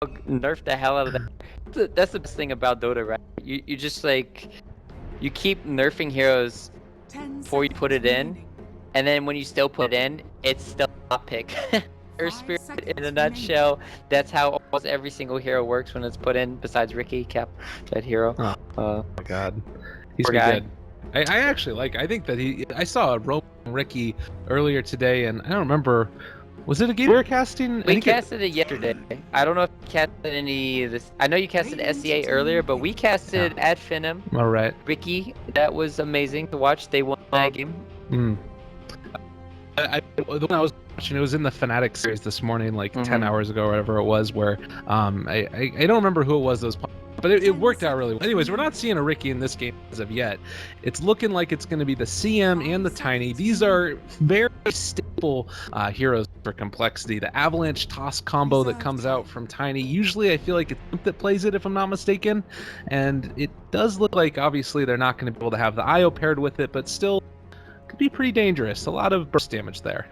nerf the hell out of that. That's the best thing about Dota, right? You just like you keep nerfing heroes before you put it in, and then when you still put it in, it's still not pick. Air Spirit in a nutshell. That's how almost every single hero works when it's put in. Besides Ricky, Cap, that hero. Oh my god, he's poor pretty guy. good. I actually like. I think that I saw a Roman Ricky earlier today, and I don't remember. Was it a game we were casting? We casted it yesterday. I don't know if you casted any of this. I know you casted SEA earlier, but we casted Ad Finum. All right. Ricky, that was amazing to watch. They won that game. The one I was watching, it was in the Fnatic series this morning, like 10 hours ago or whatever it was, where I don't remember who it was that was playing, but it worked out really well. Anyways, we're not seeing a Ricky in this game as of yet. It's looking like it's going to be the CM and the Tiny. These are very staple heroes for complexity. The Avalanche Toss combo that comes out from Tiny, usually I feel like it's Imp that plays it, if I'm not mistaken, and it does look like obviously they're not going to be able to have the IO paired with it, but still could be pretty dangerous. A lot of burst damage there.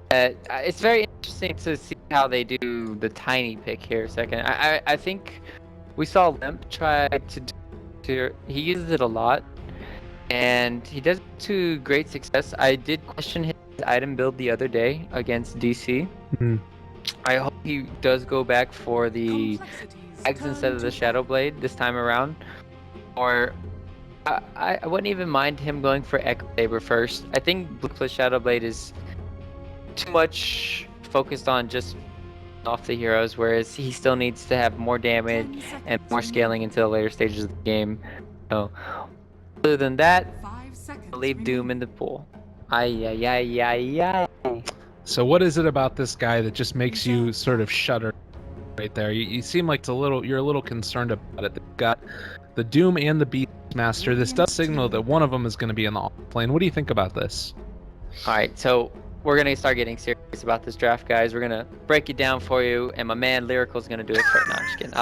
It's very interesting to see how they do the Tiny pick here. Second, I think we saw Limp try to he uses it a lot, and he does it to great success. I did question his item build the other day against DC. I hope he does go back for the Axe instead of the Shadow Blade this time around, or I wouldn't even mind him going for Echo Saber first. I think Blue plus Shadow Blade is too much focused on just off the heroes, whereas he still needs to have more damage and more scaling into the later stages of the game. So, other than that, I'll leave Doom in the pool. So what is it about this guy that just makes you sort of shudder right there? You seem like you're a little concerned about it. They've got the Doom and the Beastmaster. This does signal that one of them is going to be in the offlane. What do you think about this? Alright, so we're going to start getting serious about this draft, guys. We're going to break it down for you, and my man Lyrical's going to do it for No, I'm just kidding.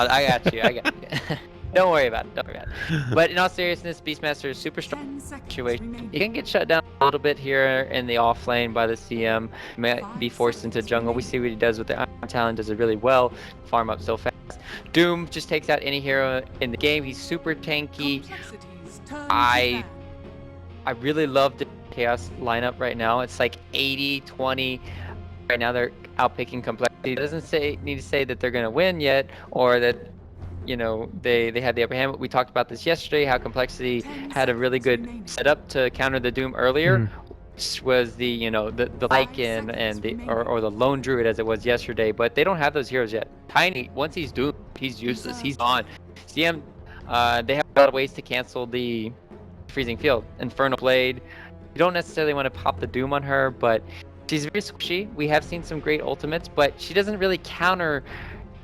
I got you. Don't worry about it. But in all seriousness, Beastmaster is super strong situation. He can get shut down a little bit here in the off lane by the CM. He might be forced into jungle. We see what he does with the Iron Talon. Does it really well. Farm up so fast. Doom just takes out any hero in the game. He's super tanky. I really love the Chaos lineup right now. It's like 80-20. Right now they're outpicking complexity. It doesn't need to say that they're going to win yet, or that they had the upper hand. We talked about this yesterday, how complexity had a really good setup to counter the Doom earlier, which was the the Lycan and the or the Lone Druid as it was yesterday. But they don't have those heroes yet. Tiny, once he's Doom, he's useless. He's gone. CM, they have a lot of ways to cancel the Freezing Field. Infernal Blade. You don't necessarily want to pop the Doom on her, but she's very squishy. We have seen some great ultimates, but she doesn't really counter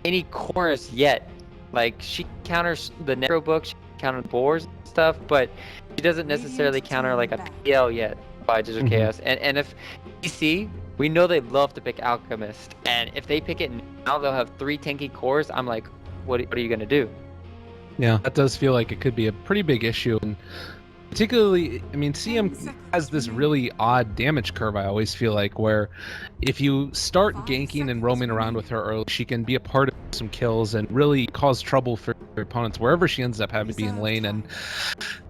any cores yet. Like, she counters the Necro book, she counters boars and stuff, but she doesn't necessarily counter like a PL yet by Digital Chaos. And if DC, we know they love to pick Alchemist, and if they pick it now, they'll have 3 tanky cores. I'm like, what are you gonna do? Yeah, that does feel like it could be a pretty big issue, and particularly, I mean, CM has this really odd damage curve, I always feel like, where if you start ganking and roaming around with her early, she can be a part of some kills and really cause trouble for your opponents wherever she ends up having to be in lane. And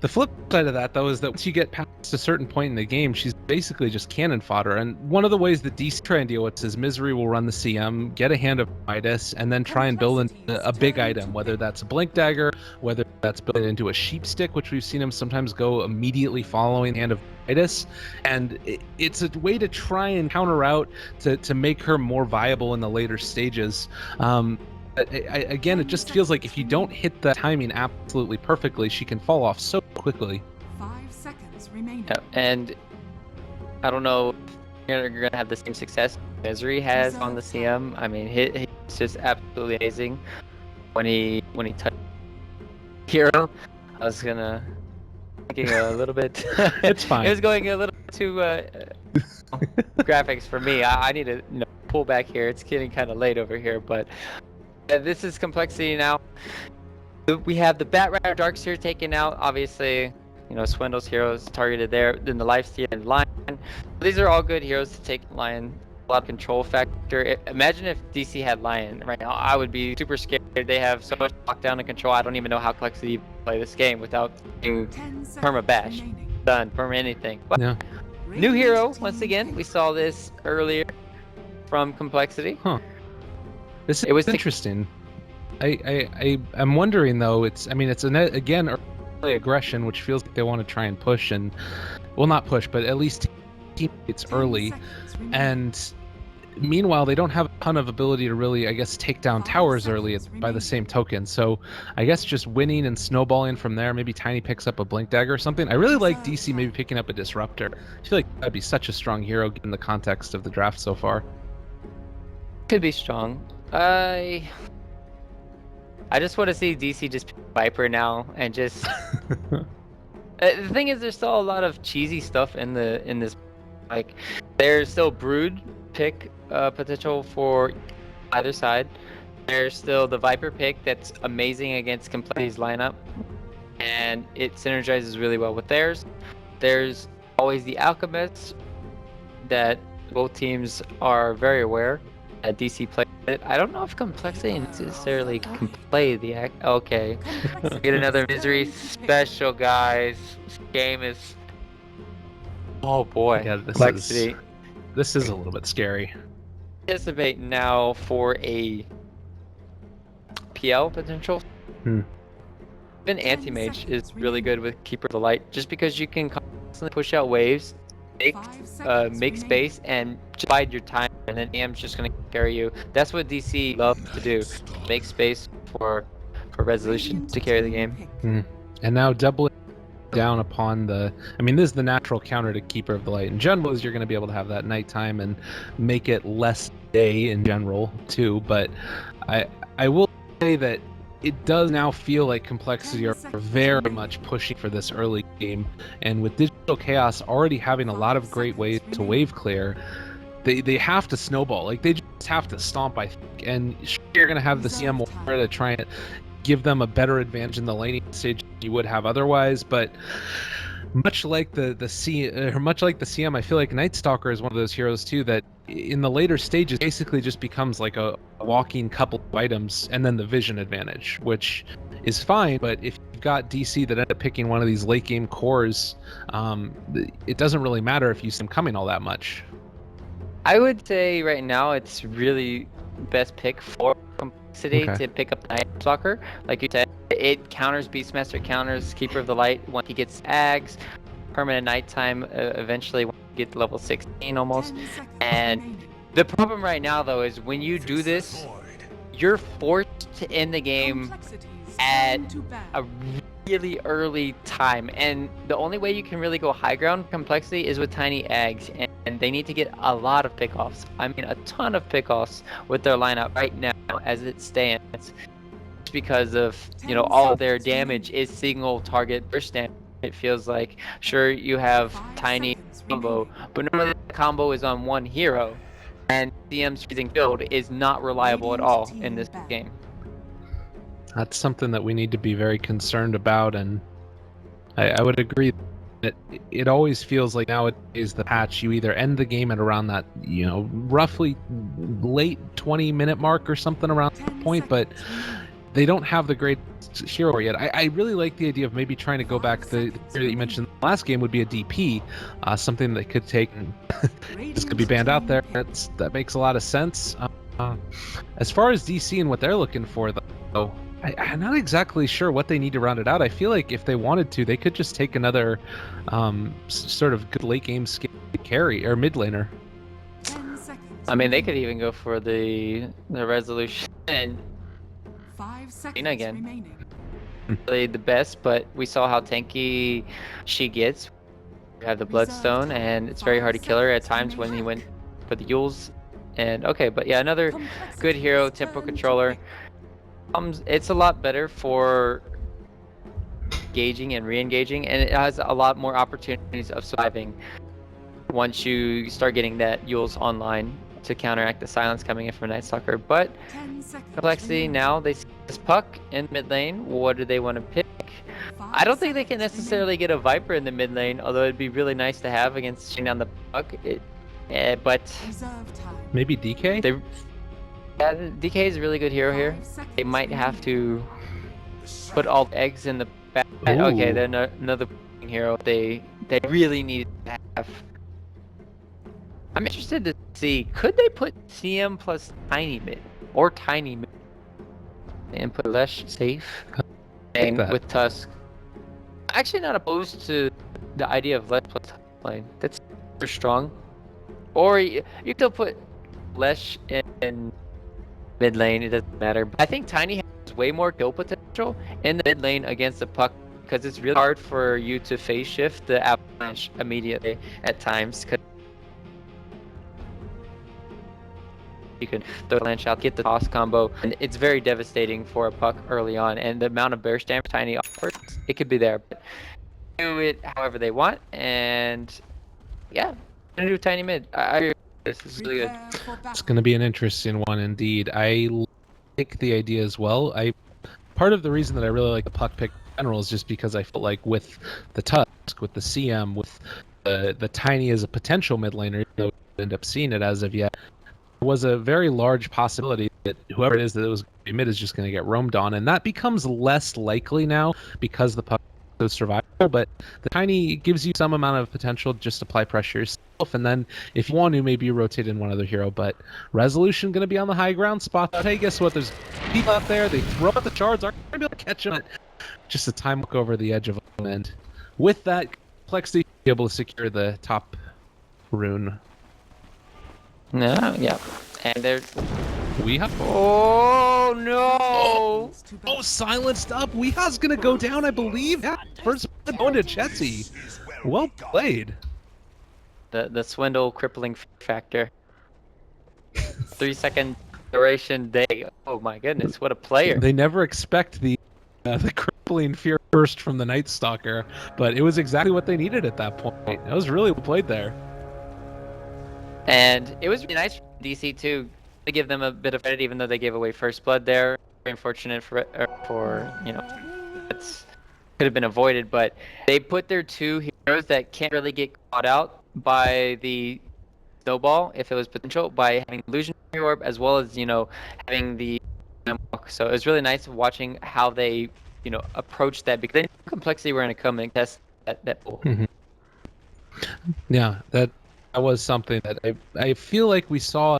the flip side of that, though, is that once you get past a certain point in the game, she's basically just cannon fodder. And one of the ways that DC try and deal with this is Misery will run the CM, get a hand of Midas, and then try and build a big item, whether that's a Blink Dagger, whether that's built into a Sheep Stick, which we've seen him sometimes go immediately following Hand of Midas. And it's a way to try and counter out to make her more viable in the later stages. Again, it just feels like if you don't hit the timing absolutely perfectly, she can fall off so quickly. 5 seconds remaining. Yeah, and I don't know if you're going to have the same success Misery has on the CM. I mean, he's just absolutely amazing. When he touched Hero, I was thinking a little bit. It's fine. It was going a little too graphics for me. I need to pull back here. It's getting kind of late over here, but this is complexity now. We have the Batrider Darkseer taken out. Obviously, Swindle's heroes targeted there. Then the Lifesteal and Lion. These are all good heroes to take Lion a lot of control factor. Imagine if DC had Lion right now. I would be super scared. They have so much lockdown and control. I don't even know how Complexity play this game without being perma bash, done, perma anything. But Yeah. new hero once again. We saw this earlier from Complexity. Huh. This is It was interesting. I'm wondering though. It's again early aggression, which feels like they want to try and push and, well, not push, but at least teammates early. And meanwhile, they don't have a ton of ability to really, I guess, take down towers early by the same token. So I guess just winning and snowballing from there. Maybe Tiny picks up a Blink Dagger or something. I really like DC maybe picking up a Disruptor. I feel like that'd be such a strong hero given the context of the draft so far. Could be strong. I just want to see DC just pick Viper now and just. The thing is, there's still a lot of cheesy stuff in this. Like, there's still Brood pick potential for either side. There's still the Viper pick that's amazing against Complexity's lineup, and it synergizes really well with theirs. There's always the Alchemist that both teams are very aware that DC plays it. I don't know if Complexity necessarily can play the okay. Get another Misery special, guys. This game is. Oh boy. Yeah, Complexity. This is a little bit scary. Anticipate now for a PL potential. Even Anti-Mage is really good with Keeper of the Light, just because you can constantly push out waves, make space, and just bide your time, and then AM's just gonna carry you. That's what DC loves to do, make space for resolution to carry the game. And now doubling down upon this is the natural counter to Keeper of the Light in general, is you're going to be able to have that nighttime and make it less day in general too. But I will say that it does now feel like Complexity are very much pushing for this early game, and with Digital Chaos already having a lot of great ways to wave clear, they have to snowball. Like, they just have to stomp, I think. And sure, you're going to have the CM Warrior to try and give them a better advantage in the laning stage than you would have otherwise, but much like the CM, I feel like Night Stalker is one of those heroes too that in the later stages basically just becomes like a walking couple of items and then the vision advantage, which is fine. But if you've got DC that end up picking one of these late game cores, it doesn't really matter if you see them coming all that much. I would say right now it's really best pick for Complexity to pick up Night Stalker. Like you said, it counters Beastmaster, counters Keeper of the Light when he gets Ags, permanent nighttime eventually when you get to level 16 almost. And the problem right now though is when you do this, you're forced to end the game at a really early time, and the only way you can really go high ground Complexity is with Tiny Ags, and they need to get a lot of pickoffs. I mean, a ton of pickoffs with their lineup right now as it stands, because of all of their damage is single target burst damage. It feels like, sure, you have Tiny combo, but normally the combo is on one hero, and CM's freezing field is not reliable at all in this game. That's something that we need to be very concerned about, and I would agree that it always feels like nowadays the patch, you either end the game at around that, roughly late 20-minute mark or something around that point, but they don't have the great hero yet. I really like the idea of maybe trying to go back. The hero that you mentioned in the last game would be a DP, something that could take, this could be banned out there. That makes a lot of sense. As far as DC and what they're looking for, though, I'm not exactly sure what they need to round it out. I feel like if they wanted to, they could just take another sort of good late game carry or mid laner. I mean, they could even go for the resolution and 5 seconds again. remaining. Really the best, but we saw how tanky she gets. You have the Bloodstone, and it's very hard to kill her at times when he went for the Yules. And okay, but yeah, another good hero, tempo controller. It's a lot better for engaging and re-engaging, and it has a lot more opportunities of surviving once you start getting that Yules online to counteract the silence coming in from Night Stalker. But Complexity now, they see this puck in mid lane. What do they want to pick? I don't think they can necessarily get a Viper in the mid lane, although it'd be really nice to have against shutting down the puck. But Reserve time. Maybe DK? yeah, DK is a really good hero here. 5 seconds They might have remaining. to put all the eggs in the basket. Okay, Ooh. they're another hero they really need to have. I'm interested to see, could they put CM plus Tiny mid or Tiny mid and put Lesh safe and that. with Tusk? Actually, not opposed to the idea of Lesh plus Tusk lane. That's super strong. Or you still put Lesh in mid lane. It doesn't matter. But I think Tiny has way more kill potential in the mid lane against the puck because it's really hard for you to phase shift the avalanche immediately at times. Cause you can throw the avalanche out, get the toss combo, and it's very devastating for a puck early on. And the amount of burst damage Tiny offers, it could be there. But do it however they want, and yeah, I'm gonna do Tiny mid. I agree. This is really good. Prepare for It's battle. going to be an interesting one indeed. I like the idea as well. Part of the reason that I really like the puck pick in general is just because I felt like with the Tusk, with the CM, with the Tiny as a potential mid laner, even though we didn't end up seeing it as of yet, there was a very large possibility that whoever it is that it was going to be mid is just going to get roamed on, and that becomes less likely now because the puck is survivable. But the Tiny gives you some amount of potential, just apply pressure yourself, and then if you want to, maybe you rotate in one other hero. But Resolution going to be on the high ground spot. Hey, guess what? There's people out there. They throw out the shards. Aren't going to be able to catch them. Just a time look over the edge of them. And with that, Complexity be able to secure the top rune. No, yeah, and they're. We have. Oh no! It's too Oh, bad. silenced up. Weeha's going to go down, I believe. Yeah, first going to Chetsy. Well played. The swindle crippling factor. 3 second duration day. Oh my goodness, what a player! They never expect the crippling fear burst from the Night Stalker, but it was exactly what they needed at that point. That was really well played there. And it was really nice for DC too to give them a bit of credit, even though they gave away first blood there. Very unfortunate for you know, it's could have been avoided, but they put their two heroes that can't really get caught out by the snowball if it was potential by having illusionary orb as well as having the so it was really nice watching how they approach that because they knew Complexity were going to come and test that pool. Yeah, that was something that I feel like we saw.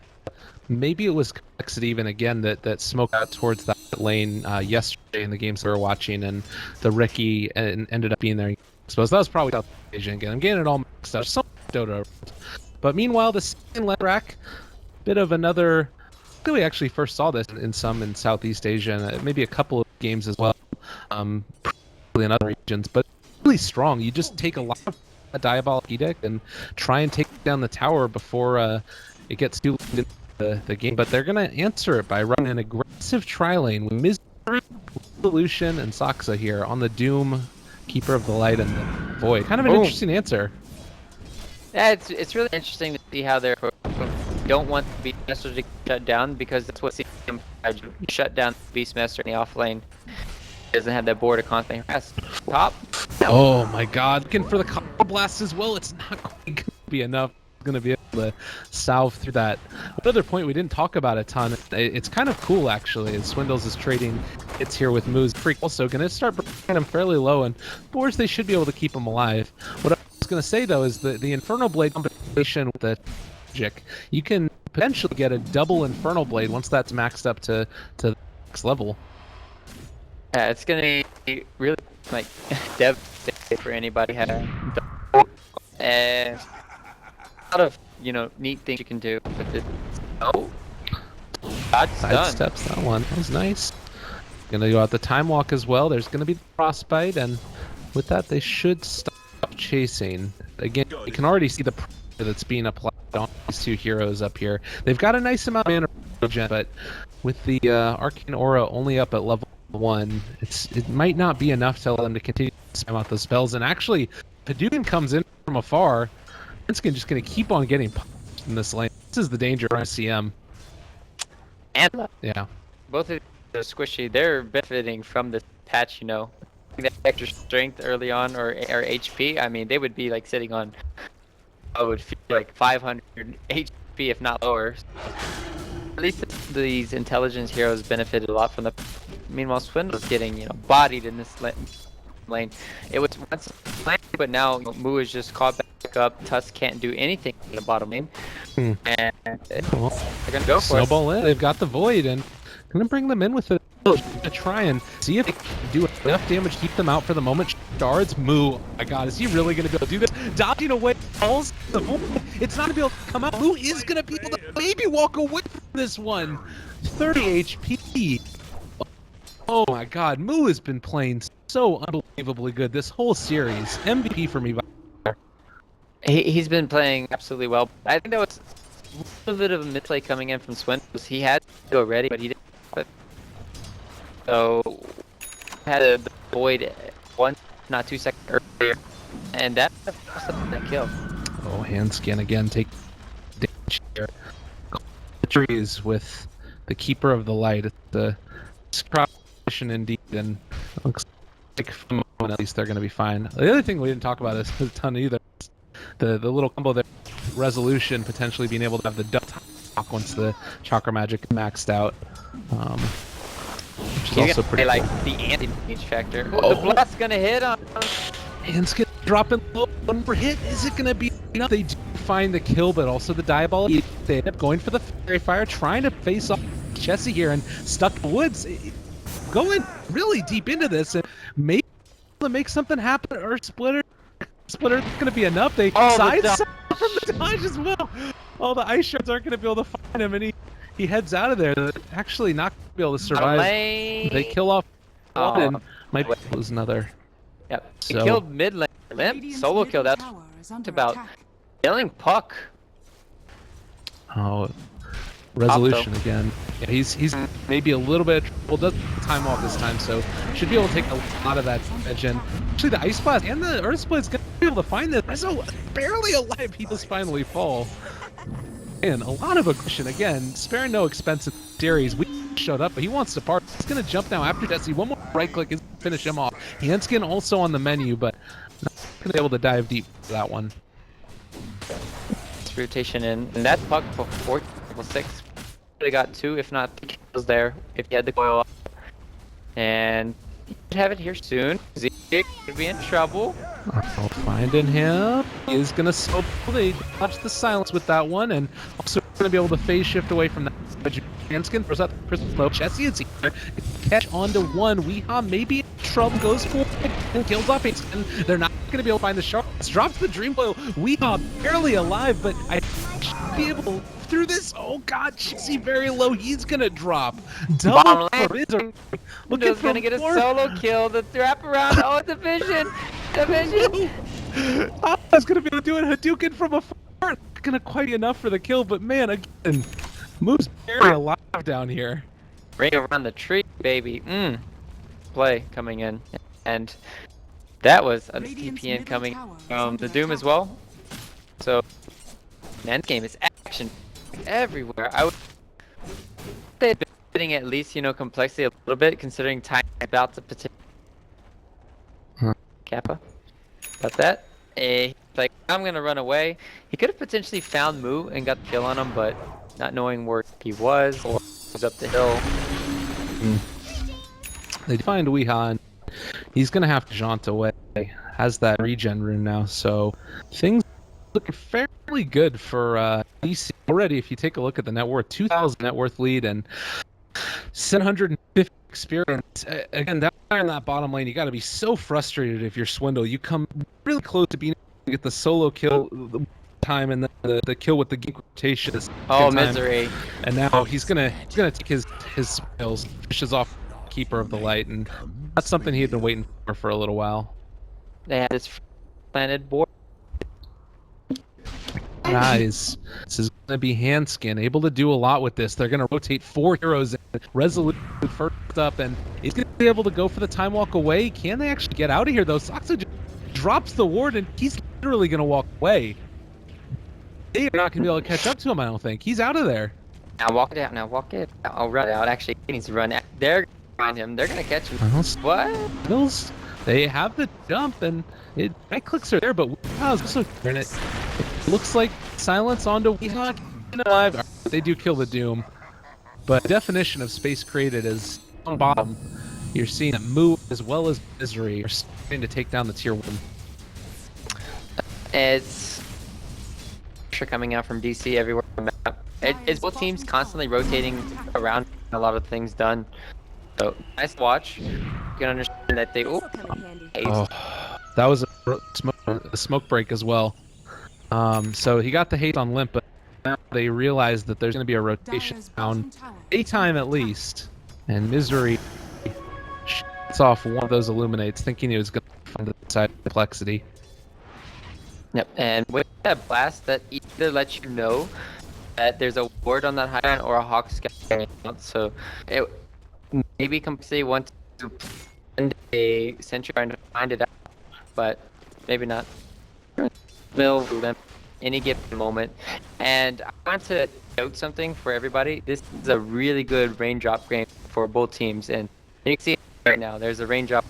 Maybe it was Complexity even again that smoked out towards that lane yesterday in the games we were watching, and the Ricky ended up being there. I suppose that was probably South Asian again. I'm getting it all mixed up. Some Dota. But meanwhile, the second left rack, bit of another. I think we actually first saw this in Southeast Asia, and maybe a couple of games as well, probably in other regions. But really strong. You just take a lot of a Diabolic Edict and try and take down the tower before it gets too late in the game. But they're gonna answer it by running an aggressive tri-lane with Misery, Solution, and Saksa here on the Doom, Keeper of the Light, and the Void. Kind of an interesting answer. Yeah, it's really interesting to see how they're don't want the Beastmaster to get shut down because that's what CM shut down the Beastmaster in the off lane. Doesn't have that board to constantly harass. Top. Oh my god, looking for the combo blast as well. It's not quite going to be enough. It's going to be able to salve through that. One other point we didn't talk about a ton. It's kind of cool actually, as Swindles is trading hits here with Moose. Freak also going to start bringing him fairly low, and boards they should be able to keep him alive. What I was going to say though is the Infernal Blade combination with the magic, you can potentially get a double Infernal Blade once that's maxed up to the next level. Yeah, it's gonna be really like devastating for anybody who has and a lot of neat things you can do with it. Oh, that's done. Sidesteps that one. That was nice. Gonna go out the Time Walk as well. There's gonna be the Frostbite, and with that they should stop chasing. Again, you can already see the pressure that's being applied on these two heroes up here. They've got a nice amount of mana regen, but with the Arcane Aura only up at level 1, it might not be enough to allow them to continue to spam out those spells. And actually, Hadouken comes in from afar. It's just going to keep on getting punched in this lane. This is the danger on CM. And Yeah. both of the squishy, they're benefiting from this patch. That extra strength early on or HP. I mean, they would be like sitting on. I would feel like 500 HP, if not lower. At least these intelligence heroes benefited a lot from the. Meanwhile, Swindle's getting bodied in this lane. It was once planned, but now Mu is just caught back up. Tusk can't do anything in the bottom lane, and they're gonna go for Snowball in. They've got the void and gonna bring them in with it. To try and see if they can do enough damage to keep them out for the moment. Shards, Mu. Oh my god, is he really gonna be able to do this? Dodging away, falls the void. It's not gonna be able to come out. Mu is gonna be able to maybe walk away from this one. 30 HP. Oh my god, Mu has been playing so unbelievably good this whole series. MVP for me. He's been playing absolutely well. I think that was a little bit of a misplay coming in from Swindle. He had to go ready, but he didn't. So had a void 1, not 2 seconds earlier, and that kill. Oh, hand scan again. Take damage here. The trees with the Keeper of the Light. It's the proposition indeed, and looks like for the moment at least they're going to be fine. The other thing we didn't talk about is a ton either. The little combo there, Resolution potentially being able to have the duck once the chakra magic is maxed out. Which is also pretty like cool. the anti-damage factor. The blast's gonna hit on. Hands get dropping low. One more hit. Is it gonna be enough? They do find the kill, but also the diabolic. They end up going for the fairy fire, trying to face off Jesse here and stuck in the woods. Going really deep into this and maybe to make something happen. Or Splitter's gonna be enough. They sidestep from the dodge as well. Oh, the ice shards aren't gonna be able to find him, and he heads out of there. Actually, not gonna be able to survive. They kill off one and might lose another. Yep. So. He killed mid lane. Limp solo kill. That's about killing Puck. Oh, Resolution again. Yeah, he's maybe a little bit. Well, does time off this time, so should be able to take a lot of that damage. And actually, the Ice Blast and the Earth Split's gonna be able to find this. So barely alive. He does finally fall. And a lot of aggression again, sparing no expense in the series. We showed up, but he wants to part. He's gonna jump now after Jesse. One more right click is gonna finish him off. Handskin also on the menu, but not gonna be able to dive deep for that one. Rotation in, and that Puck for level 6. They got 2, if not 3 kills there, if he had the coil up. And he should have it here soon. Zeke could be in trouble. Oh, finding him. He is gonna slow. They dodge the silence with that one, and also gonna be able to phase shift away from that. Hanskin throws out the crystal smoke. Jesse is here. Catch onto one. Weehaw maybe in trouble, goes for it and kills off Hanskin. They're not gonna be able to find the sharks. Drops the dream blow. Weehaw barely alive, but I should be able through this. Oh god, Jesse very low. He's gonna drop. Double looking He's gonna get a solo kill. The wrap around. Oh, division. I was gonna be able to do it Hadouken from afar. Not gonna quite be enough for the kill, but man, again, moves very alive down here. Ring around the tree, baby. Play coming in, and that was a DPN coming from the Doom as well. So, end game is action everywhere. I would say bidding at least complexity a little bit, considering time about to particular. Kappa. About that. He's like, I'm gonna run away. He could have potentially found Mu and got the kill on him, but not knowing where he was or was up the hill. They find Weehaw, and he's gonna have to jaunt away. Has that regen rune now, so things look fairly good for DC already. If you take a look at the net worth, 2,000 net worth lead and 750 experience. Again, down there in that bottom lane, you got to be so frustrated if you're Swindle. You come really close to being able to get the solo kill time and then the kill with the gank rotation. Oh, misery! And now he's gonna take his spells, fishes off Keeper of the Light, and that's something he had been waiting for a little while. They had this planted board. Guys, this is going to be Handskin, able to do a lot with this. They're going to rotate 4 heroes in. Resolute first up, and he's going to be able to go for the time walk away. Can they actually get out of here, though? Soxa just drops the ward, and he's literally going to walk away. They're not going to be able to catch up to him, I don't think. He's out of there. Now walk it out, I'll run it out. Actually, he needs to run out. They're going to find him. They're going to catch him. What? They have the jump, and right clicks are there, but how's also turn it? Looks like silence onto Weehawk alive. They do kill the Doom, but definition of space created is on bottom. You're seeing that Move as well as Misery are starting to take down the tier 1. It's pressure coming out from DC everywhere on the map. It's both teams constantly rotating around, a lot of things done. So nice to watch. You can understand that they. Oh, that was a smoke break as well. So he got the hate on Limp, but now they realize that there's going to be a rotation down daytime at least, and Misery shuts off one of those illuminates, thinking he was going to find the side of complexity. Yep, and with that blast, that either lets you know that there's a ward on that highline or a Hawk scattering out. So it maybe complexity wants to send a sentry trying to find it out, but maybe not. Will them any given moment. And I want to note something for everybody. This is a really good raindrop game for both teams, and you can see it right now. There's a raindrop,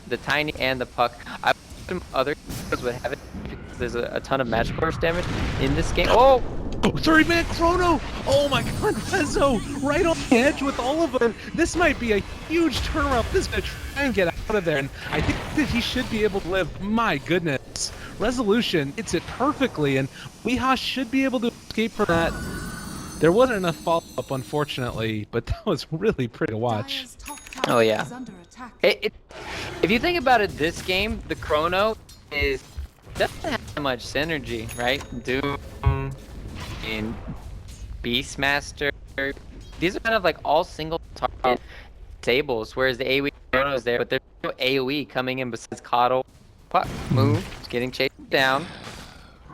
the Tiny and the Puck. I assume other teams would have it because there's a ton of magic force damage in this game. Oh! 30-minute chrono! Oh my god, Rezo! Right on the edge with all of them. This might be a huge turnaround. This is going to try and get out of there, and I think that he should be able to live. My goodness. Resolution hits it perfectly, and Weehaw should be able to escape from that. There wasn't enough follow-up, unfortunately, but that was really pretty to watch. Oh yeah. If you think about it, this game, the chrono doesn't have much synergy, right? Doom and Beastmaster. These are kind of like all single target tables, whereas the AoE chrono is there, but there's no AoE coming in besides coL. Puck move, getting chased down.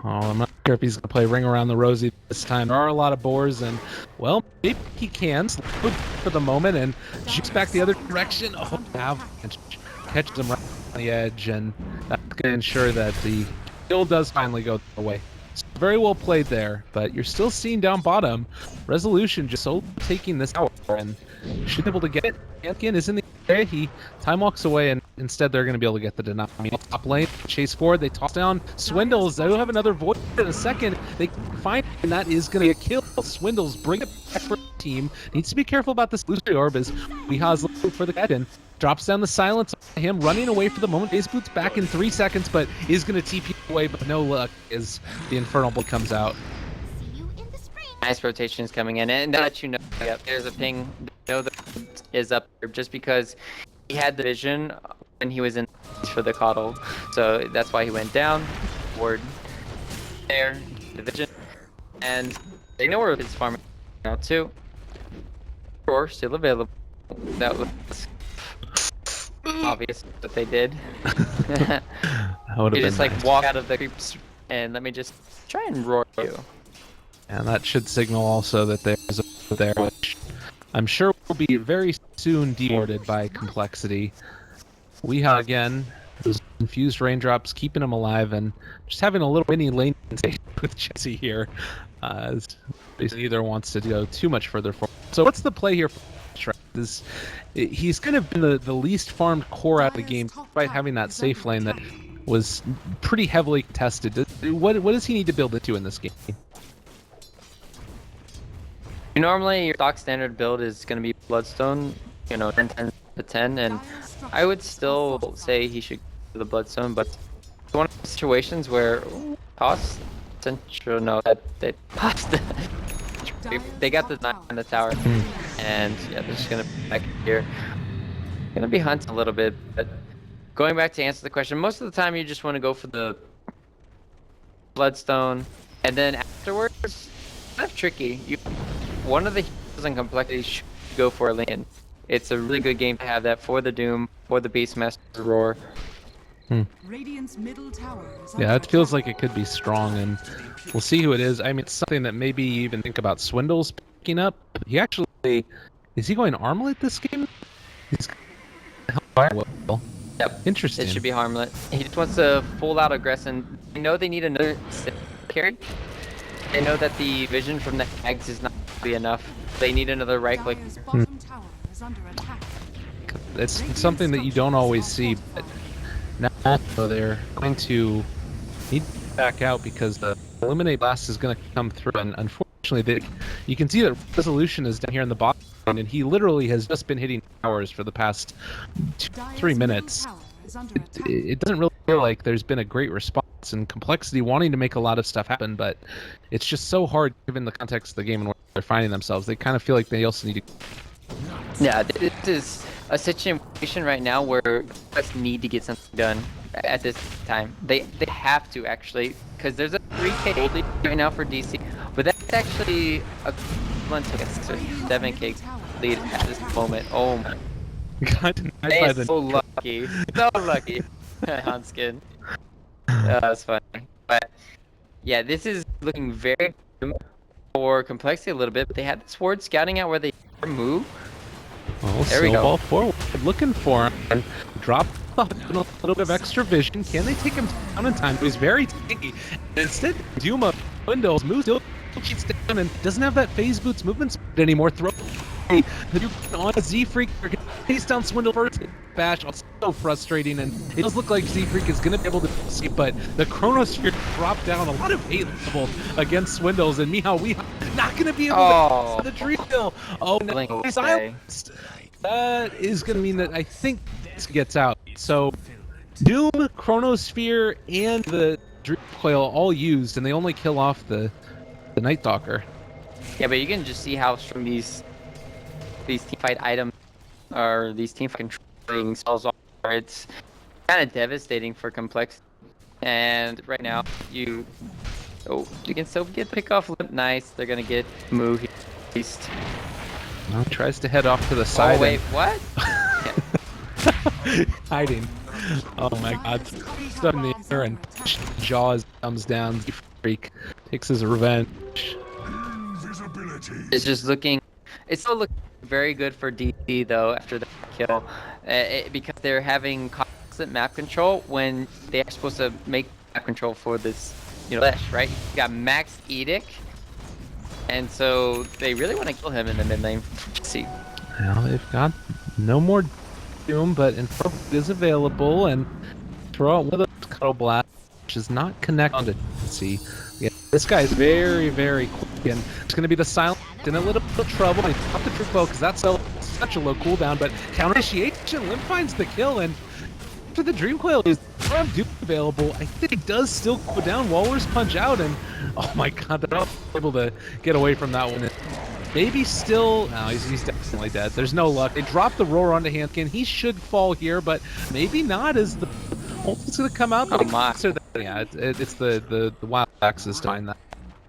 Oh, I'm not sure if he's going to play Ring Around the Rosie this time. There are a lot of boars, and, well, maybe he can slow for the moment and shoots back the other direction. Oh, Avalanche catches him right on the edge, and that's going to ensure that the kill does finally go away. So very well played there, but you're still seeing down bottom Resolution just so taking this tower, and should be able to get it. Anakin is in the area. He time walks away, and instead they're going to be able to get the deny. Top lane, chase forward, they toss down Swindles. They'll have another void in a second. They find, and that is going to be a kill. Swindles bring it back for the team. Needs to be careful about this illusory orb as Weehaw's looking for the captain. Drops down the silence on him, running away for the moment. Base Boot's back in 3 seconds, but is going to TP away, but no luck as the Infernal Blade comes out. Nice rotations coming in, and that lets you know, yep, there's a ping. Know that is up there just because he had the vision when he was in for the coL, so that's why he went down. Ward there, the vision, and they know where his farm now too. Or still available. That was obvious that they did. You just like nice. Walk out of the creeps and let me just try and roar you. And that should signal also that there's a there, which I'm sure will be very soon deboarded by complexity. Weehaw again, those infused raindrops keeping him alive and just having a little mini lane with Jesse here. Basically either wants to go too much further forward. So what's the play here for Shrek? He's kind of been the least farmed core out of the game, despite having that safe lane that was pretty heavily contested. What does he need to build into in this game? Normally, your stock standard build is going to be Bloodstone, 10 to 10, and I would still say he should go to the Bloodstone, but it's one of the situations where toss Central, no, that they tossed. They got the knife in the tower, and yeah, they're just going to be back here. Going to be hunting a little bit, but going back to answer the question, most of the time you just want to go for the Bloodstone, and then afterwards, it's kind of tricky. One of the heroes and complexity should go for a Lincoln. It's a really good game to have that for the Doom, for the Beastmaster Roar. Yeah, it feels like it could be strong, and we'll see who it is. I mean, it's something that maybe you even think about Swindles picking up. He actually, is he going Armlet this game? He's well. Yep. Interesting. It should be Armlet. He just wants to full out aggression. They know they need another carry. They know that the vision from the Hags is not going to be enough. They need another right click. It's something that you don't always see, but now they're going to need back out because the Eliminate Blast is going to come through, and unfortunately, you can see that Resolution is down here in the bottom, and he literally has just been hitting towers for the past 2-3 minutes. It doesn't really feel like there's been a great response and Complexity wanting to make a lot of stuff happen, but it's just so hard given the context of the game and where they're finding themselves. They kind of feel like they also need to... Yeah, this is a situation right now where us need to get something done at this time. They have to, actually, because there's a 3K lead right now for DC, but that's actually equivalent to a 6 or 7K lead at this moment. Oh my God, they are so lucky. So lucky. Hanskin. That's funny. But yeah, this is looking very good for Complexity a little bit, but they had this ward scouting out where they move. Oh, there we go. Snowball forward, looking for him, and drop a little bit of extra vision. Can they take him down in time? He's very tanky. Instead, Duma Windows moves, still cheats down, and doesn't have that phase boots movement speed anymore. Throw on a Z-Freak, chase down Swindle first. Bash, so frustrating, and it does look like Z-Freak is going to be able to see, but the Chronosphere dropped down a lot of hate level against Swindles, and we not going to be able to the Dream Kill. Oh, no, silenced. That is going to mean that I think this gets out. So, Doom, Chronosphere, and the Dream Coil all used, and they only kill off the Night Stalker. Yeah, but you can just see how strong these teamfight items or these teamfight controlling spells are. It's kind of devastating for Complexity. And right now, you can still get pick off Limp. Nice. They're gonna get move east. Well, tries to head off to the side. Oh wait, what? Hiding. Oh my God! Stuck in the air and Jaws comes down. Freak takes his revenge. It's just looking. It's still looking very good for DC though after the kill, because they're having constant map control when they are supposed to make map control for this, Flesh, right? You got Max Edict, and so they really want to kill him in the mid lane. See. Now they've got no more Doom, but Info is available, and throw out one of those Cuddle Blast, which is not connected to see. Yeah, this guy is very, very quick, and it's going to be the silent in a little bit of trouble. They pop the True Bow because that's such a low cooldown, but counter initiation, Limp finds the kill, and after the Dream Coil is Doom available, I think it does still go down. Waller's punch out, and oh my God, they're not able to get away from that one. Maybe still, no, he's definitely dead. There's no luck. They drop the roar onto Hanskin. He should fall here, but maybe not, as the ultimate's gonna come out. Oh my. Yeah, it's the wild axis behind that.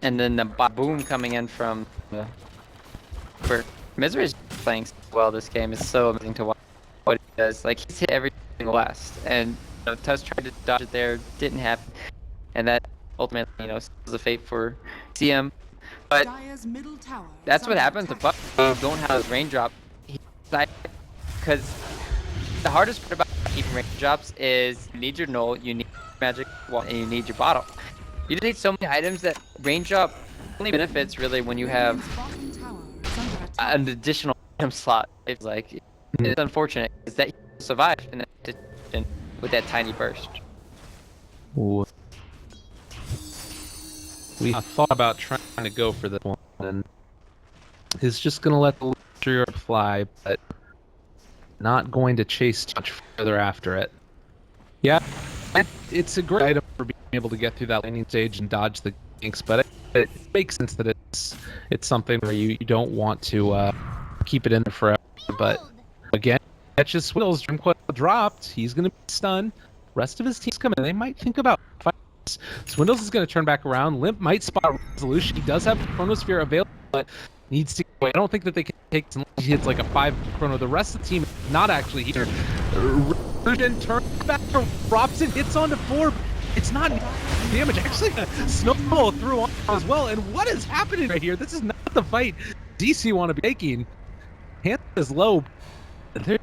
And then the boom coming in from where Misery is playing so well this game. Is so amazing to watch what he does. Like, he's hit every single blast, and Tuz tried to dodge it there, didn't happen, and that ultimately seals the fate for CM. But that's what happens to Puck. You don't have raindrop. Because the hardest part about keeping raindrops is you need your null, you need magic wall, and you need your bottle. You just need so many items that raindrop only benefits really when you have an additional item slot. It's like, it's unfortunate is that he survived in that with that tiny burst. Ooh. We thought about trying to go for this one, and he's just going to let the Luxury fly, but not going to chase too much further after it. Yeah, it's a great item for being able to get through that laning stage and dodge the ganks, but it makes sense that it's something where you don't want to keep it in there forever. But again, catches Swindles, Dream Coil dropped, he's going to be stunned. Rest of his team's coming. They might think about fighting. Swindles is going to turn back around. Limp might spot Resolution. He does have the Chronosphere available, but needs to. I don't think that they can take unless he hits like a 5 Chrono. The rest of the team is not actually here. Resolution turns back, drops and hits onto 4. It's not damage. Actually, a snowball through on as well. And what is happening right here? This is not the fight DC want to be taking. Hand is low. They're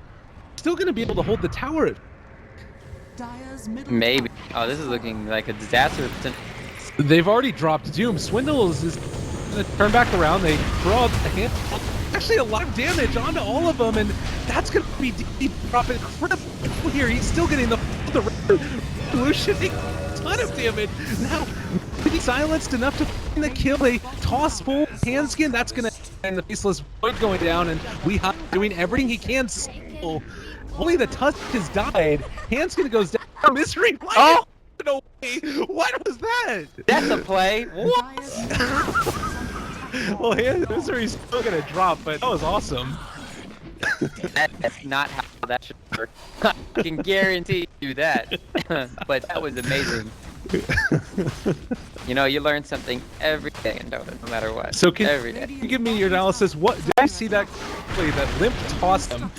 still going to be able to hold the tower. Maybe. Oh, this is looking like a disaster. They've already dropped Doom. Swindles is going to turn back around. They throw out the hand. Actually, a lot of damage onto all of them, and that's going to be deep dropping incredible here. He's still getting the resolution. ton of damage. Now, maybe silenced enough to find the kill. They toss full Hanskin. That's going to end the Faceless Void going down, and Weehaw doing everything he can. Still. Only the Tusk has died. Hanskin goes down. Misery. Oh! No way. What was that? That's a play. What? Well, Misery's still going to drop, but that was awesome. That's not how that should work. I can guarantee you that. But that was amazing. You know, you learn something every day in Dota, no matter what. So can every day. you give me your analysis? What did I see that play that Limp tossed him,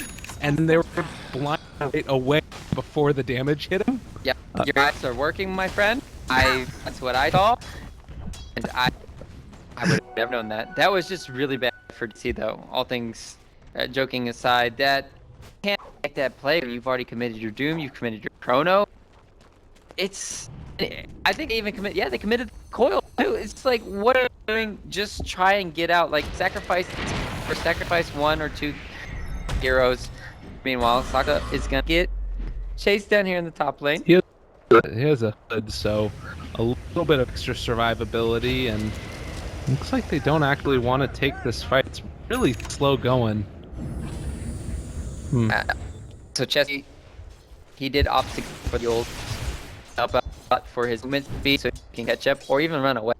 and they were blind away before the damage hit him? Yeah, your eyes are working, my friend. That's what I saw, and I would have never known that. That was just really bad for DC, though. All things joking aside, that you can't make that play when you've already committed your Doom, you've committed your Chrono. I think they even they committed coil too. It's like, what are you doing? Just try and get out, like sacrifice 1 or 2 heroes. Meanwhile, Saka is gonna get chased down here in the top lane. He has a hood, so a little bit of extra survivability, and looks like they don't actually want to take this fight. It's really slow going. So Chessie, he did opt to go for the old up for his movement speed so he can catch up or even run away.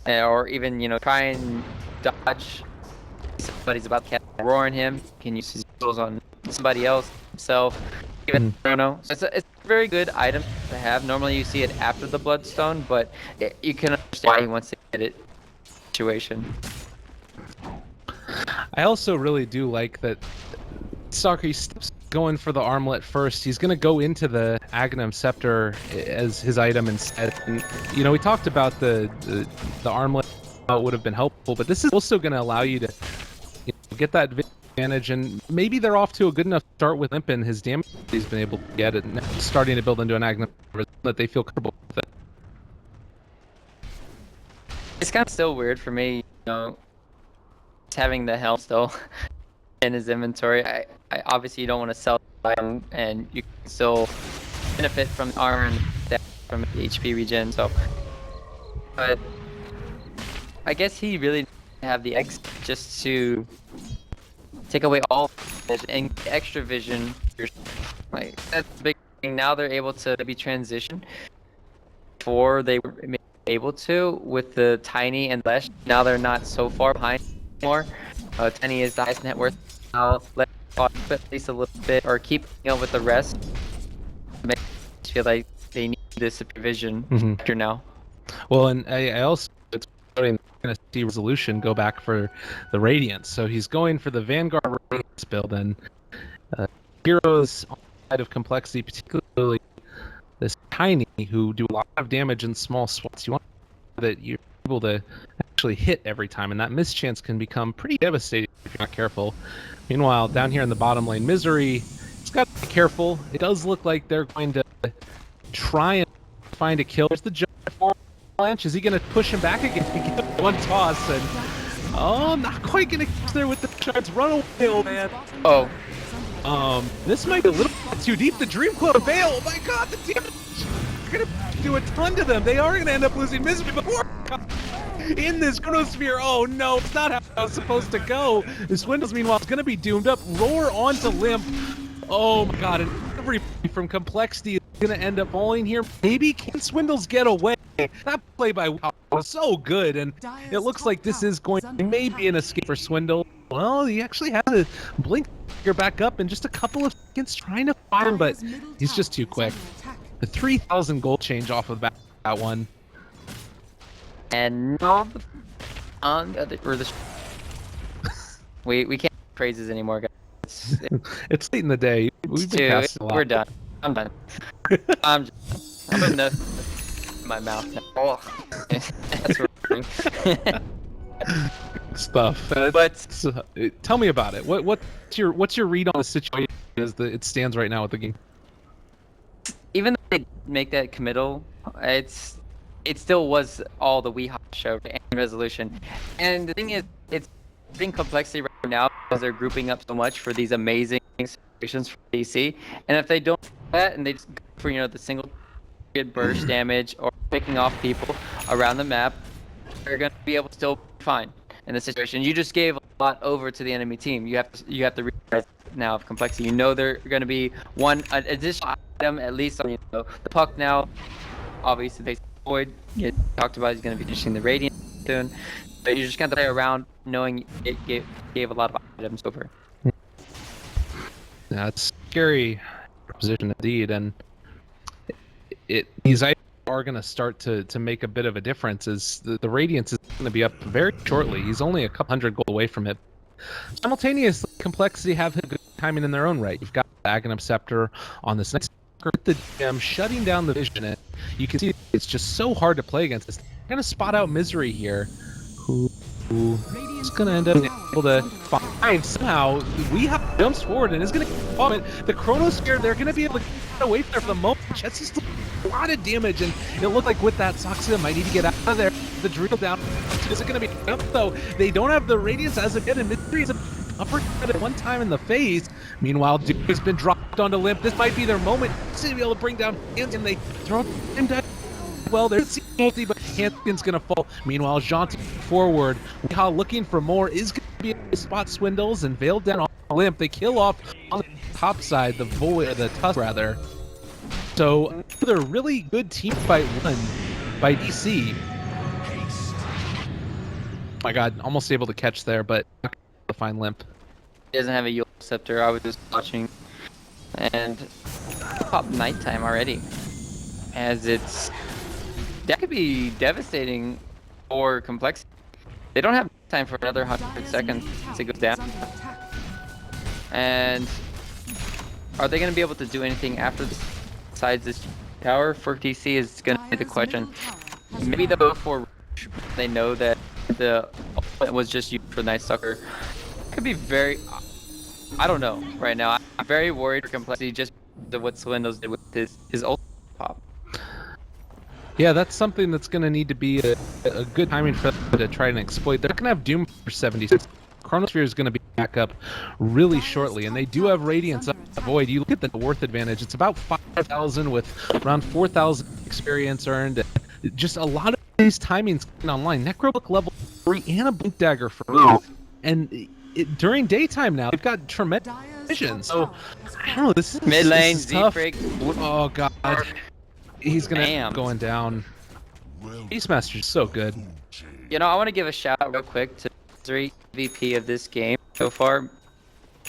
Or even, you know, try and dodge. Somebody's about to catch roaring him. Can use his tools on somebody else, himself. Even, I don't know. It's a very good item to have. Normally you see it after the Bloodstone, but you can understand why he wants to get it situation. I also really do like that Socrates going for the armlet first. He's going to go into the Aghanim Scepter as his item instead. And, you know, we talked about the armlet would have been helpful, but this is also going to allow you to get that advantage, and maybe they're off to a good enough start with Imp and his damage he's been able to get it, and starting to build into an Aghanim that they feel comfortable with it. It's kind of still weird for me, you know, having the helm still in his inventory. I obviously you don't want to sell item, and you can still benefit from the armor and from the HP regen. So, but I guess he really didn't have the X just to take away all vision and extra vision. Like, that's the big thing. Now they're able to maybe transition. Before they were able to with the Tiny and Lesh. Now they're not so far behind anymore. Tiny is the highest net worth. Now let at least a little bit, or keep with the rest. Make me feel like they need this supervision factor now. Well, and I also going to see Resolution go back for the Radiance, so he's going for the Vanguard Radiance build, and heroes on the side of complexity, particularly this Tiny, who do a lot of damage in small swaths. You want that you're able to actually hit every time, and that mischance can become pretty devastating if you're not careful. Meanwhile, down here in the bottom lane, Misery, it's got to be careful. It does look like they're going to try and find a kill. There's the jump avalanche. Is he going to push him back again? He gets one toss, and oh, not quite going to get there with the shards. Run away, old man. Oh. This might be a little bit too deep. The Dream Club Veil. Oh my God, the damage! They're gonna do a ton to them. They are gonna end up losing Misery before in this Chronosphere. Oh no, it's not how it was supposed to go. The Swindles, meanwhile, is gonna be doomed up. Roar onto Limp. Oh my God, and everybody from Complexity is gonna end up falling here. Maybe can Swindles get away? That play by Wow was so good, and it looks like this is going to maybe an escape for Swindle. Well, he actually has to blink back up in just a couple of seconds, trying to find him, but he's just too quick. The 3,000 gold change off of that one. And no, on the other, we can't praises anymore, guys. It's late in the day. We've been past a lot. We're done. I'm done. I'm putting the in my mouth now. Oh, that's working. Stuff. But tell me about it. What's your read on the situation as it stands right now with the game? Even though they make that committal, it still was all the Weehaw show and Resolution. And the thing is, it's being complexity right now because they're grouping up so much for these amazing situations for DC. And if they don't do that and they just go for the single good burst damage or picking off people around the map, they're going to be able to still be fine in this situation. You just gave a lot over to the enemy team. You have to realize now of complexity. You know they're going to be one additional item at least on the puck now. Obviously, they Void. You talked about he's going to be finishing the Radiant soon. But you're just going to play around knowing it gave a lot of items over. That's scary position indeed, and these items are going to start to make a bit of a difference. As the Radiance is going to be up very shortly. He's only a couple hundred gold away from it. Simultaneously, Complexity have good timing in their own right. You've got the Aghanim Scepter on this next with the gem shutting down the vision, and you can see it's just so hard to play against this. They're going to spot out Misery here, who is going to end up able to find somehow. We have jumps forward and is going to vomit the Chronosphere. They're going to be able to get away from there for the moment. Chess is a lot of damage, and it looked like with that Soxa might need to get out of there. The drill down is it going to be up though? They don't have the Radiance as of yet, and Misery is uppercut at one time in the face. Meanwhile, Duke has been dropped onto limp. This might be their moment to be able to bring down Hands, and they throw him down. Well, there's multi, but Hanskin's gonna fall. Meanwhile, Janti forward. Weha looking for more is gonna be able to spot Swindles and Veiled down on limp. They kill off on the top side, the Tusk rather. So another really good team fight won by DC. My God, almost able to catch there, but not able to find limp. He doesn't have a Yule Scepter. I was just watching, and pop nighttime already, as that could be devastating for Complexity. They don't have time for another 100 seconds to go down. And are they going to be able to do anything after this, besides this tower for DC is going to be the question. Maybe they'll go for Rush. They know that the ultimate was just used for Night Stalker. Could be very... I don't know right now. I'm very worried for Complexity just because of what Swindles did with his ultimate pop. Yeah, that's something that's going to need to be a good timing for them to try and exploit. They're going to have Doom for 76. Chronosphere is going to be back up really shortly, and they do have Radiance up Void. You look at the worth advantage, it's about 5,000 with around 4,000 experience earned. Just a lot of these timings online. Necrobook level 3 and a Blink Dagger for me. And during daytime now, they've got tremendous vision. So, I don't know, this is mid lane, tough. Z-Break. Oh, God. He's going to end up going down. Beastmaster's so good. You know, I want to give a shout out real quick to the MVP of this game so far,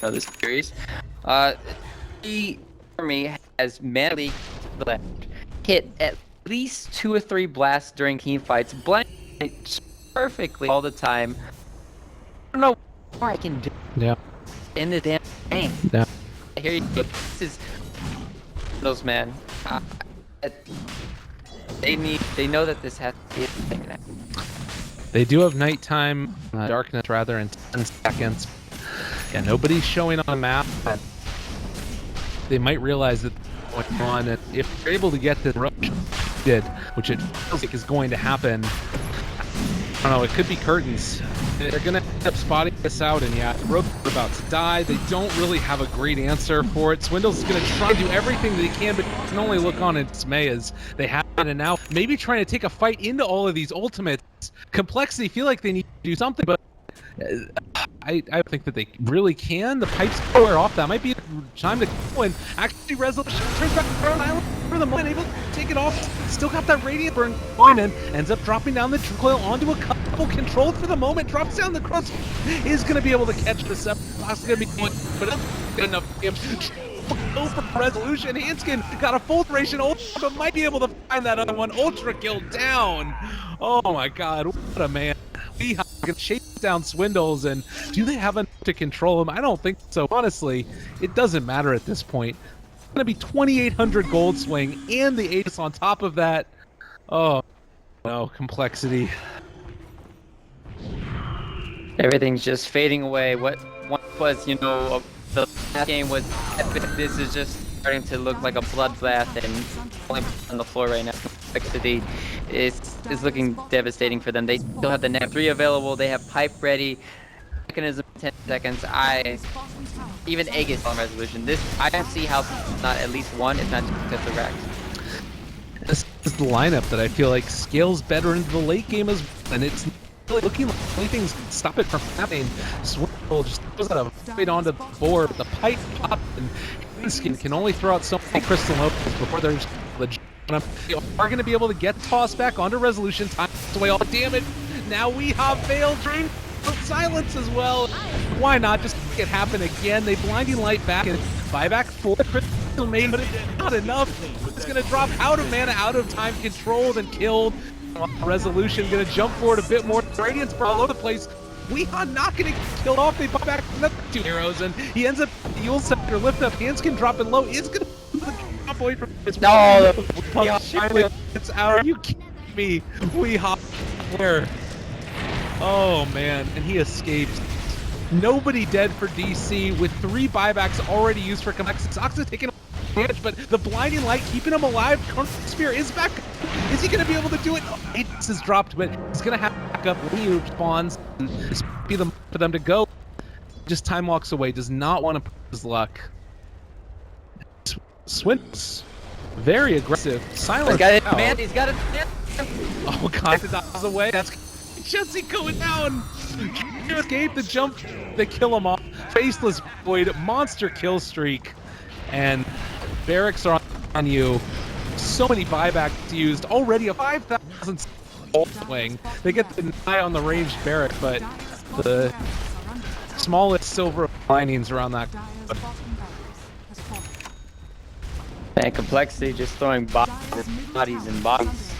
this series. He, for me, has manually hit at least 2 or 3 blasts during team fights, blind perfectly all the time. I don't know what I can do in the damn game. Yeah. Here you go. This is those man. They know that this has to be a thing now. They do have nighttime darkness rather in 10 seconds. Yeah, nobody's showing on the map. They might realize that what's going on, and if they're able to get this rush which it feels like is going to happen, I don't know, it could be curtains. They're gonna end up spotting this out, and yeah, Rogue's about to die. They don't really have a great answer for it. Swindles is gonna try to do everything they can, but can only look on in dismay as they have it, and now maybe trying to take a fight into all of these ultimates. Complexity feel like they need to do something, but I think that they really can. The pipes wear off. That might be time to go, and actually Resolution turns back to Crown Island for the moment, able to take it off. Still got that Radiant burn going, and ends up dropping down the coil onto a couple, controlled for the moment, drops down the cross, is going to be able to catch the Scepter. It's going to be going, but good enough damage. Go for Resolution. Hanskin got a full duration ultra, but might be able to find that other one. Ultra kill down. Oh my God, what a man. We can chase down Swindles, and do they have enough to control him? I don't think so. Honestly, it doesn't matter at this point. It's going to be 2,800 gold swing, and the Aegis on top of that. Oh, no, Complexity. Everything's just fading away. What was, you know, the last game was epic. This is just starting to look like a bloodbath, and falling on the floor right now. Complexity is looking devastating for them. They still have the Net 3 available. They have Pipe ready. Mechanism 10 seconds. Even Aegis on Resolution. I don't see how not at least one, if not two, the racks. This is the lineup that I feel like scales better into the late game as well, and it's really looking like anything's stop it from happening. Swirl just goes out of right onto the board, the pipe pop, and Hanskin can only throw out so many crystal opens before there's legit. They are going to be able to get tossed back onto resolution, time away all the damage. Now we have failed drain silence as well. Why not just make it happen again? They blinding light back and buyback for crystal main, but it's not enough. It's going to drop out of mana, out of time, controlled and killed. Resolution going to jump forward a bit more. Radiance are all over the place. Weehaw not getting killed off. They buy back another 2 heroes, and he ends up Yule Scepter lift up. Hanskin dropping low. Is going to drop away from his No, finally it's out. Are you kidding me? Weehaw where? Oh man, and he escapes. Nobody dead for DC with 3 buybacks already used for Complexity. Oxa taking damage, but the blinding light keeping him alive. Spear is back. Is he going to be able to do it? Oh, Ace is dropped, but he's going to have to back up when he responds. This might be the moment for them to go. Just time walks away. Does not want to put his luck. Swin's very aggressive. Silence. He's got it, man. He's got it. Oh god, the dodge away. That's Jesse going down. Escape the jump. They kill him off. Faceless Void, monster kill streak, and barracks are on you. So many buybacks used already. A 5,000 swing. They get the deny on the ranged barrack, but the smallest silver linings around that. And Complexity just throwing bodies and bodies,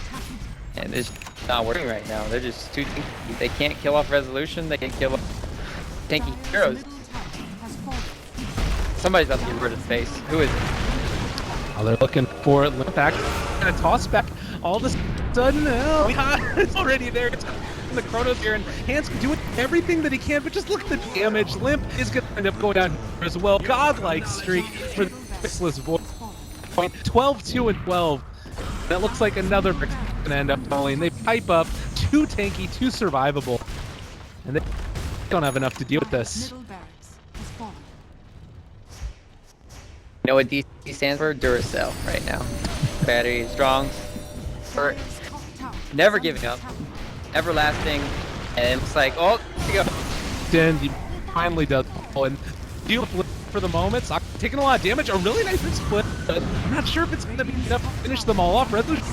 and it's not working right now. They're just too tanky. They can't kill off resolution. They can't kill off tanky heroes. Somebody's about to get rid of space. Who is it? Oh, they're looking for it. Limp back and a toss back. All of a sudden, oh, it's already there. It's the Chronos here, and Hans can do everything that he can, but just look at the damage. Limp is going to end up going down here as well. Godlike streak for the Faceless Void. 12, 2, and 12. That looks like another brick's going to end up falling. They pipe up. 2 tanky, 2 survivable. And they don't have enough to deal with this. You know what DC stands for? Duracell right now. Battery strong. Never giving up. Everlasting. And it's like, oh, here we go. Then he finally does fall and deal with for the moment. Sock taking a lot of damage. A really nice split, but I'm not sure if it's going to be enough to finish them all off. Resolution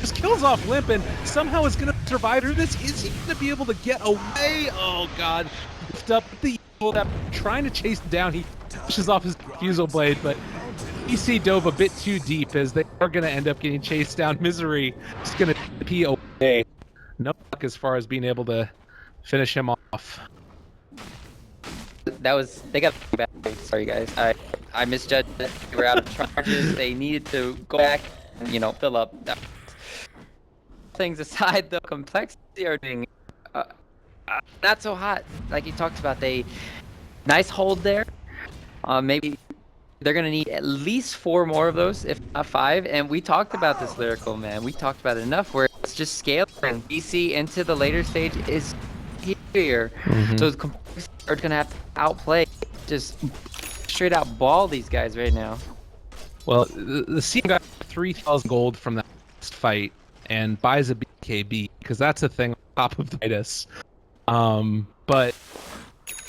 just kills off Limp and somehow is going to survive through this. Is he going to be able to get away? Oh god. Lift up the that trying to chase him down. He pushes off his fusel blade, but EC dove a bit too deep as they are going to end up getting chased down. Misery is going to pee away. No luck as far as being able to finish him off. That was, they got back. Sorry guys, I misjudged it. They were out of charges. They needed to go back and, you know, fill up. Things aside, the Complexity are doing not so hot. Like you talked about, they nice hold there. Maybe they're gonna need at least 4 more of those, if not 5. And we talked about this, Lyrical, man. We talked about it enough where it's just scaling. DC into the later stage is here. So the Complexity are gonna have to outplay, just straight out ball these guys right now. Well, the CM got 3,000 gold from that last fight and buys a BKB because that's a thing on top of the Titus. But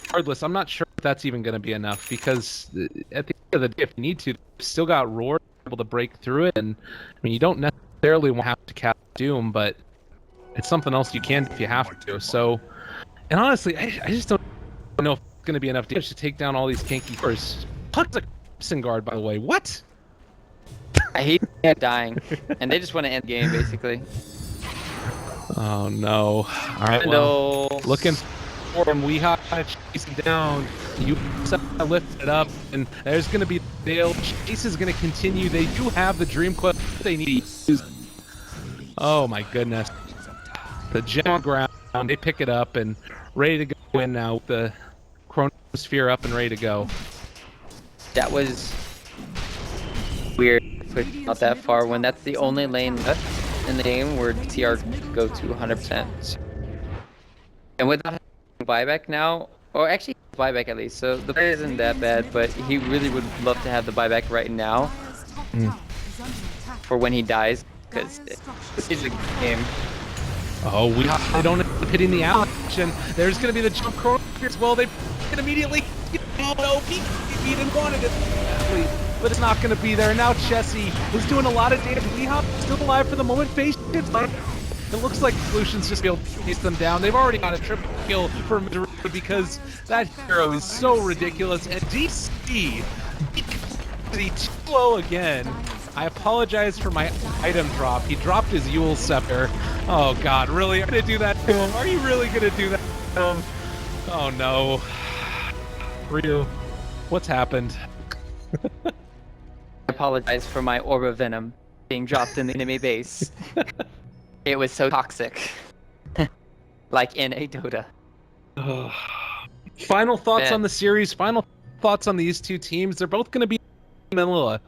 regardless, I'm not sure if that's even going to be enough because at the end of the day, if you need to, you've still got Roar able to break through it. And I mean, you don't necessarily want to have to cast Doom, but it's something else you can if you have to. So, and honestly, I just don't know if it's going to be enough damage to take down all these tanky cores. Puck's a Crimson Guard, by the way. What? I hate dying, and they just want to end game basically. Oh no! All right, well, looking for him. Weehaw chase him down. You lift it up, and there's going to be Dale. Chase is going to continue. They do have the Dream Quest they need to use. Oh my goodness! The gem on ground. They pick it up and ready to go in now with the Chronosphere up and ready to go. That was weird. Not that far when that's the only lane left in the game where TR could go to 100%. And without having buyback now, or actually buyback at least, so the play isn't that bad, but he really would love to have the buyback right now. for when he dies, because it's a game. Oh, they don't end up hitting the avalanche, and there's going to be the jump chrono as well. They can immediately. Oh no, he didn't want it, but it's not going to be there. Now Chessie is doing a lot of damage. Weehop still alive for the moment. Face it looks like Solutions just be able to chase them down. They've already got a triple kill for Madrid because that hero is so ridiculous. And DC, too low again. I apologize for my item drop. He dropped his Yule Scepter. Oh god, really? Are you gonna do that to him? Are you really gonna do that to him? Oh no. Ryu, what's happened? I apologize for my Orb of Venom being dropped in the enemy base. It was so toxic. Like in a Dota. Final thoughts on the series, final thoughts on these two teams. They're both going to be in Manila.